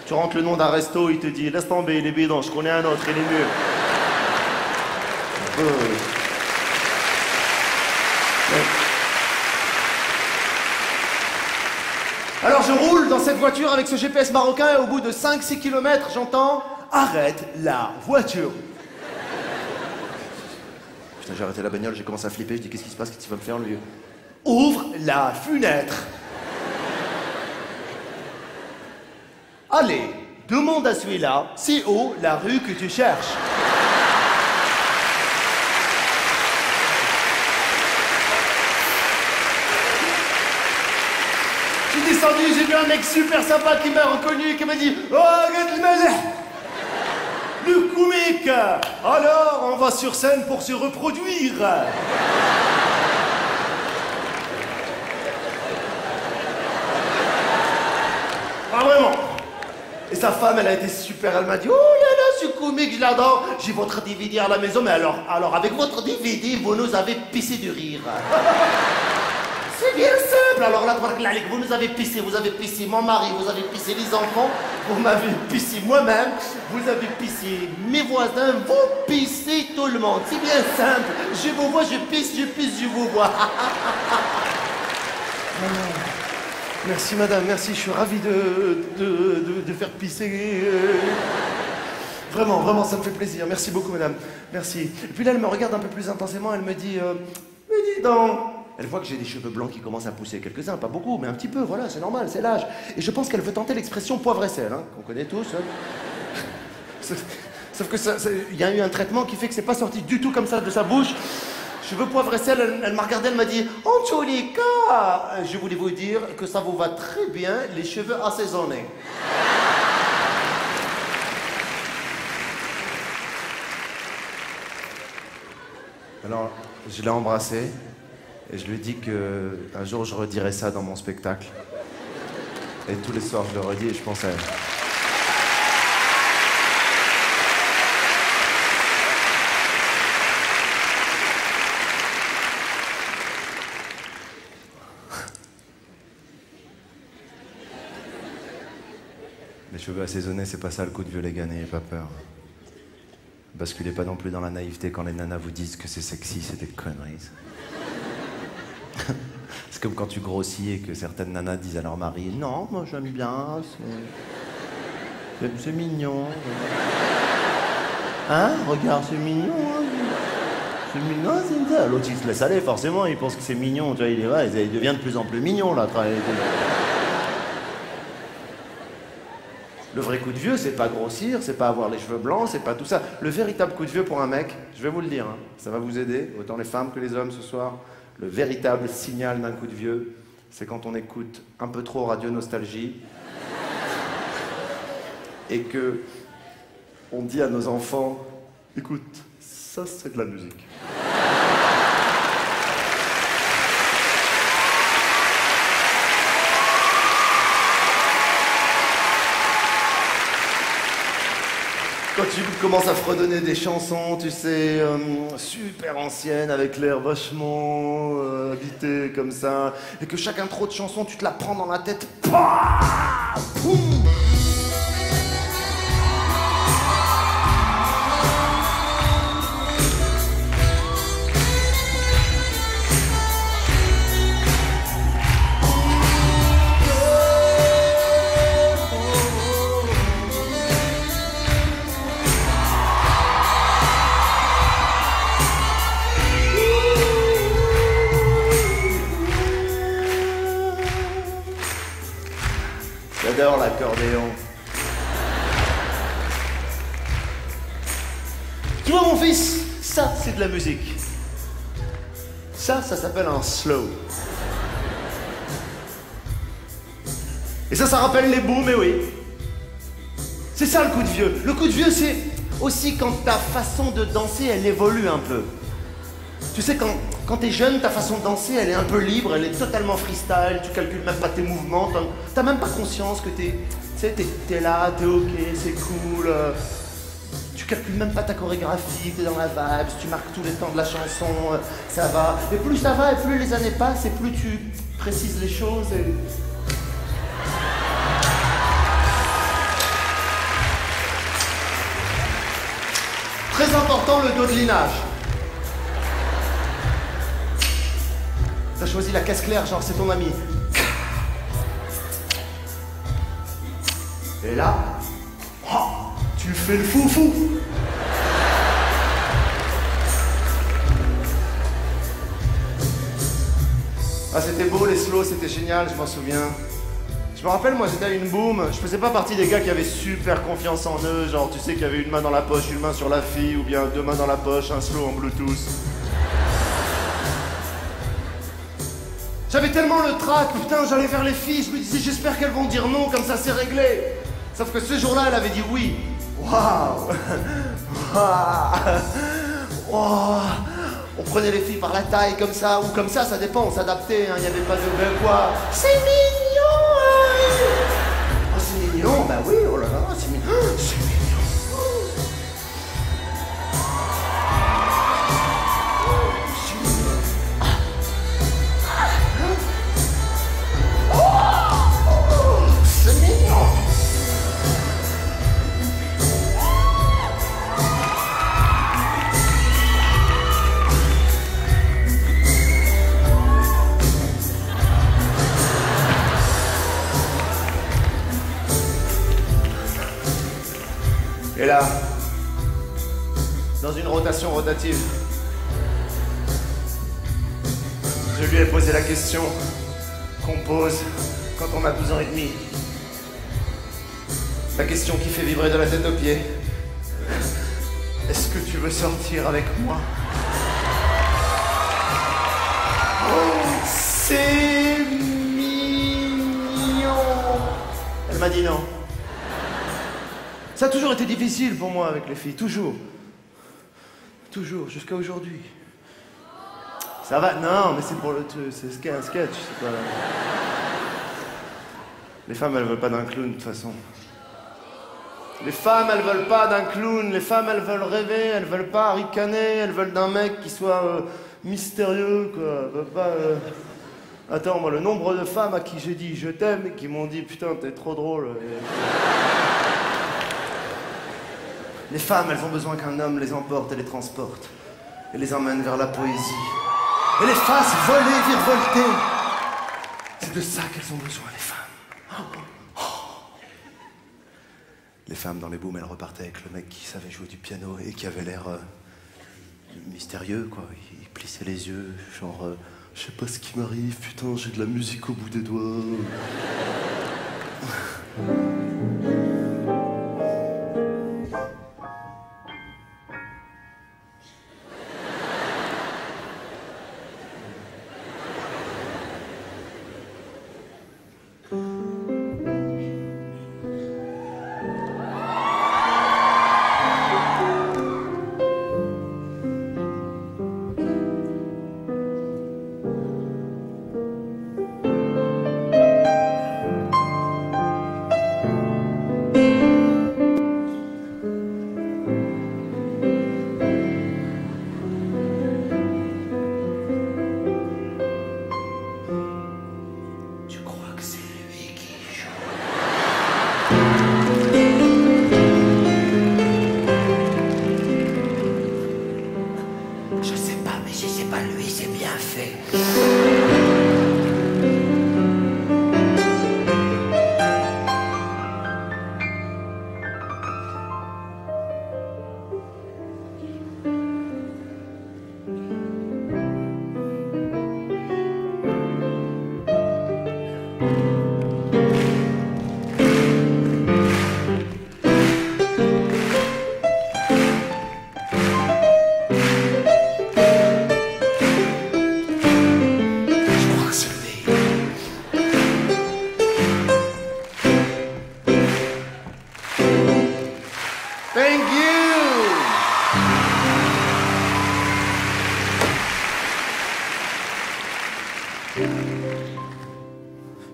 Tu rentres le nom d'un resto, il te dit laisse tomber, il est bidon, je connais un autre, il est mieux. Alors je roule dans cette voiture avec ce GPS marocain et au bout de 5-6 km, j'entends arrête la voiture. Putain, j'ai arrêté la bagnole, j'ai commencé à flipper, je dis qu'est-ce qui se passe, qu'est-ce qu'il va me faire le vieux? Ouvre la fenêtre. Allez, demande à celui-là, c'est où la rue que tu cherches? J'ai descendu, j'ai vu un mec super sympa qui m'a reconnu et qui m'a dit « Oh, regarde le malin !» Le comique. Alors, on va sur scène pour se reproduire. Ah, vraiment. Et sa femme, elle a été super. Elle m'a dit, oh là là, ce comique, je l'adore. J'ai votre DVD à la maison, mais alors avec votre DVD, vous nous avez pissé de rire. C'est bien simple. Alors là, vous nous avez pissé mon mari, vous avez pissé les enfants, vous m'avez pissé moi-même, vous avez pissé mes voisins, vous pissez tout le monde. C'est bien simple. Je vous vois, je pisse, je vous vois. Merci madame, merci, je suis ravi de faire pisser. Vraiment, vraiment, ça me fait plaisir. Merci beaucoup madame, merci. Et puis là, elle me regarde un peu plus intensément, elle me dit, mais dis donc. Elle voit que j'ai des cheveux blancs qui commencent à pousser, quelques-uns, pas beaucoup, mais un petit peu, voilà, c'est normal, c'est l'âge. Et je pense qu'elle veut tenter l'expression poivre et sel, hein, qu'on connaît tous. Hein. Sauf que il y a eu un traitement qui fait que c'est pas sorti du tout comme ça de sa bouche. Cheveux poivre et sel, elle m'a regardé, elle m'a dit « En tous les cas, je voulais vous dire que ça vous va très bien, les cheveux assaisonnés. » Alors, je l'ai embrassé. Et je lui dis qu'un jour, je redirai ça dans mon spectacle. Et tous les soirs, je le redis et je pense à elle. Les cheveux assaisonnés, c'est pas ça le coup de vieux, les gars, n'ayez pas peur. Basculez pas non plus dans la naïveté quand les nanas vous disent que c'est sexy, c'est des conneries. C'est comme quand tu grossis et que certaines nanas disent à leur mari « Non, moi j'aime bien, c'est mignon. » Hein? Regarde, c'est mignon. Hein? C'est mignon, c'est ça. L'autre il se laisse aller, forcément, il pense que c'est mignon. Tu vois, il devient de plus en plus mignon, là. Le vrai coup de vieux, c'est pas grossir, c'est pas avoir les cheveux blancs, c'est pas tout ça. Le véritable coup de vieux pour un mec, je vais vous le dire, hein, ça va vous aider, autant les femmes que les hommes ce soir. Le véritable signal d'un coup de vieux, c'est quand on écoute un peu trop Radio Nostalgie et que on dit à nos enfants, écoute, ça c'est de la musique. Quand tu commences à fredonner des chansons, tu sais, super anciennes, avec l'air vachement habité comme ça, et que chaque intro de chanson, tu te la prends dans la tête, pah, boum. J'adore l'accordéon. Tu vois mon fils, ça c'est de la musique. Ça s'appelle un slow. Et ça rappelle les booms, mais oui. C'est ça le coup de vieux. Le coup de vieux, c'est aussi quand ta façon de danser, elle évolue un peu. Tu sais, quand t'es jeune, ta façon de danser, elle est un peu libre, elle est totalement freestyle, tu calcules même pas tes mouvements, t'as même pas conscience que t'es là, t'es ok, c'est cool. Tu calcules même pas ta chorégraphie, t'es dans la vibe, tu marques tous les temps de la chanson, ça va. Et plus ça va, et plus les années passent, et plus tu précises les choses. Très important, le dodelinage. T'as choisi la caisse claire, genre c'est ton ami. Et là, oh, tu fais le foufou. Ah, c'était beau les slows, c'était génial, je m'en souviens. Je me rappelle, moi j'étais à une boom, je faisais pas partie des gars qui avaient super confiance en eux, genre tu sais qu'il y avait une main dans la poche, une main sur la fille, ou bien deux mains dans la poche, un slow en Bluetooth. J'avais tellement le trac, putain, j'allais vers les filles, je me disais j'espère qu'elles vont dire non, comme ça c'est réglé. Sauf que ce jour-là, elle avait dit oui. Waouh. Waouh. On prenait les filles par la taille comme ça, ou comme ça dépend, on s'adaptait, il n'y avait pas de ben quoi. C'est mignon, hein. Oh, c'est mignon, bah oui, oh là là, c'est mignon. C'est mignon. Et là, dans une rotation rotative, je lui ai posé la question qu'on pose quand on a 12 ans et demi. La question qui fait vibrer de la tête aux pieds. Est-ce que tu veux sortir avec moi? Oh, c'est mignon. Elle m'a dit non. Ça a toujours été difficile pour moi avec les filles, toujours. Toujours, jusqu'à aujourd'hui. Ça va? Non, mais c'est pour le truc, c'est un sketch, c'est pas... Les femmes, elles veulent pas d'un clown, de toute façon. Les femmes, elles veulent pas d'un clown, les femmes, elles veulent rêver, elles veulent pas ricaner, elles veulent d'un mec qui soit mystérieux, quoi. Elles veulent pas... Attends, moi, le nombre de femmes à qui j'ai dit « je t'aime » et qui m'ont dit « putain, t'es trop drôle ». Les femmes, elles ont besoin qu'un homme les emporte et les transporte, et les emmène vers la poésie, et les fasse voler, virevolter. C'est de ça qu'elles ont besoin, les femmes. Les femmes dans les booms, elles repartaient avec le mec qui savait jouer du piano et qui avait l'air mystérieux, quoi. Il plissait les yeux, genre, je sais pas ce qui m'arrive, putain, j'ai de la musique au bout des doigts.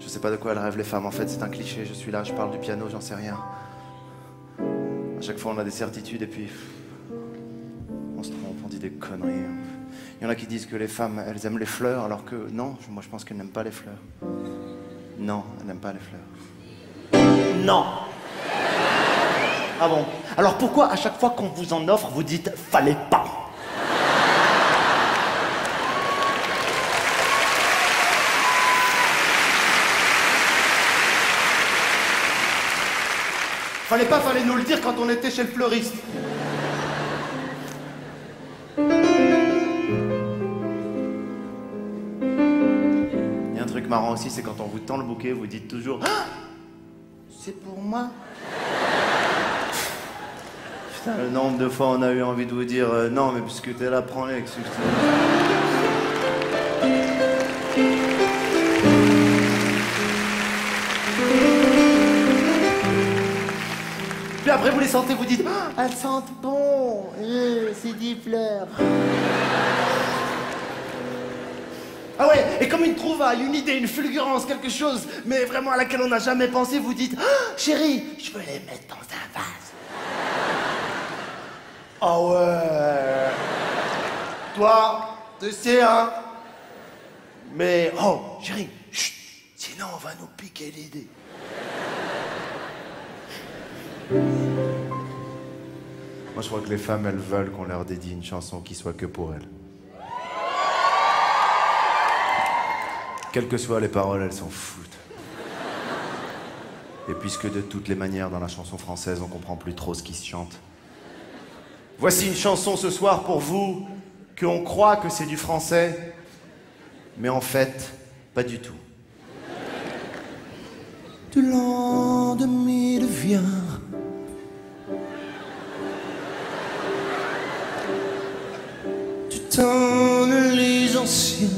Je sais pas de quoi elles rêvent les femmes, en fait c'est un cliché, je suis là, je parle du piano, j'en sais rien. À chaque fois on a des certitudes et puis on se trompe, on dit des conneries. Il y en a qui disent que les femmes, elles aiment les fleurs, alors que non, moi je pense qu'elles n'aiment pas les fleurs. Non, elles n'aiment pas les fleurs. Non. Ah bon? Alors pourquoi à chaque fois qu'on vous en offre, vous dites « fallait pas » ? Fallait nous le dire quand on était chez le fleuriste. Il y a un truc marrant aussi, c'est quand on vous tend le bouquet, vous dites toujours « Ah, c'est pour moi ». Putain, le nombre de fois on a eu envie de vous dire « Non, mais puisque t'es là, prends-les. » Puis après vous les sentez, vous dites « Ah, elles sentent bon, c'est des fleurs. » Ah ouais, et comme une trouvaille, une idée, une fulgurance, quelque chose, mais vraiment à laquelle on n'a jamais pensé, vous dites « Ah, chérie, je veux les mettre dans un vase. » Ah ouais. Toi, tu sais, hein. Mais, oh, chérie, chut, sinon on va nous piquer l'idée. Moi, je crois que les femmes, elles veulent qu'on leur dédie une chanson qui soit que pour elles. Quelles que soient les paroles, elles s'en foutent. Et puisque de toutes les manières, dans la chanson française, on comprend plus trop ce qui se chante. Voici une chanson ce soir pour vous, qu'on croit que c'est du français, mais en fait, pas du tout. De l'an 2000 vient. Tu tonnes les anciens.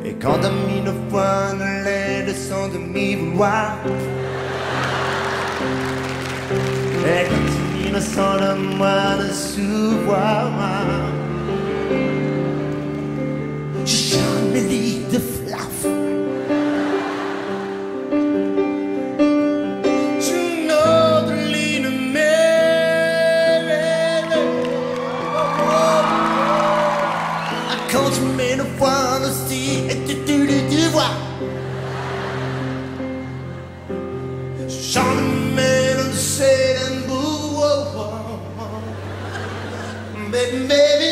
Et quand t'as mis le poing de l'aide sans demi-vouloir. Et quand tu me sens de moi de souvoir. Je chante mes lits de flaf. Je n'ose l'île quand tu mets le poing de style et tu vois. Je chante mes lancers d'un bout. Baby, baby,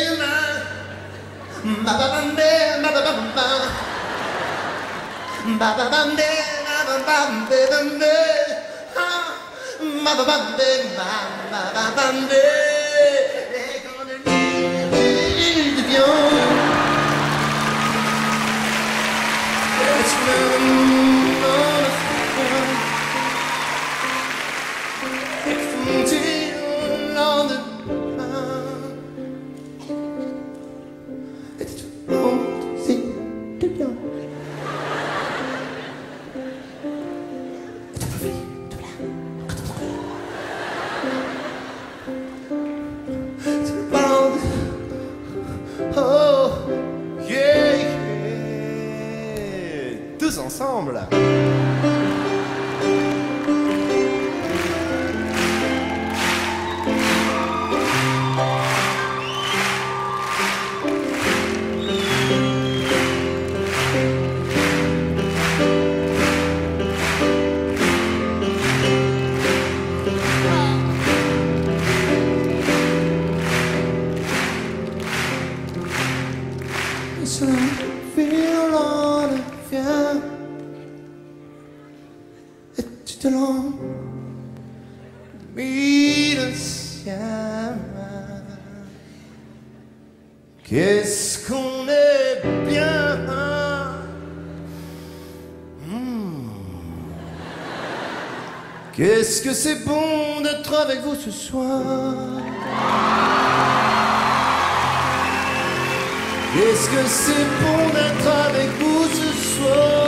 ma ba ba ba ba ba ba ba ba ba ba Oh, yeah, yeah. Tous ensemble. Ce violon vient et tu te l'en mis le sien. Qu'est-ce qu'on est bien. Qu'est-ce que c'est bon d'être avec vous ce soir. Qu'est-ce que c'est bon d'être avec vous ce soir.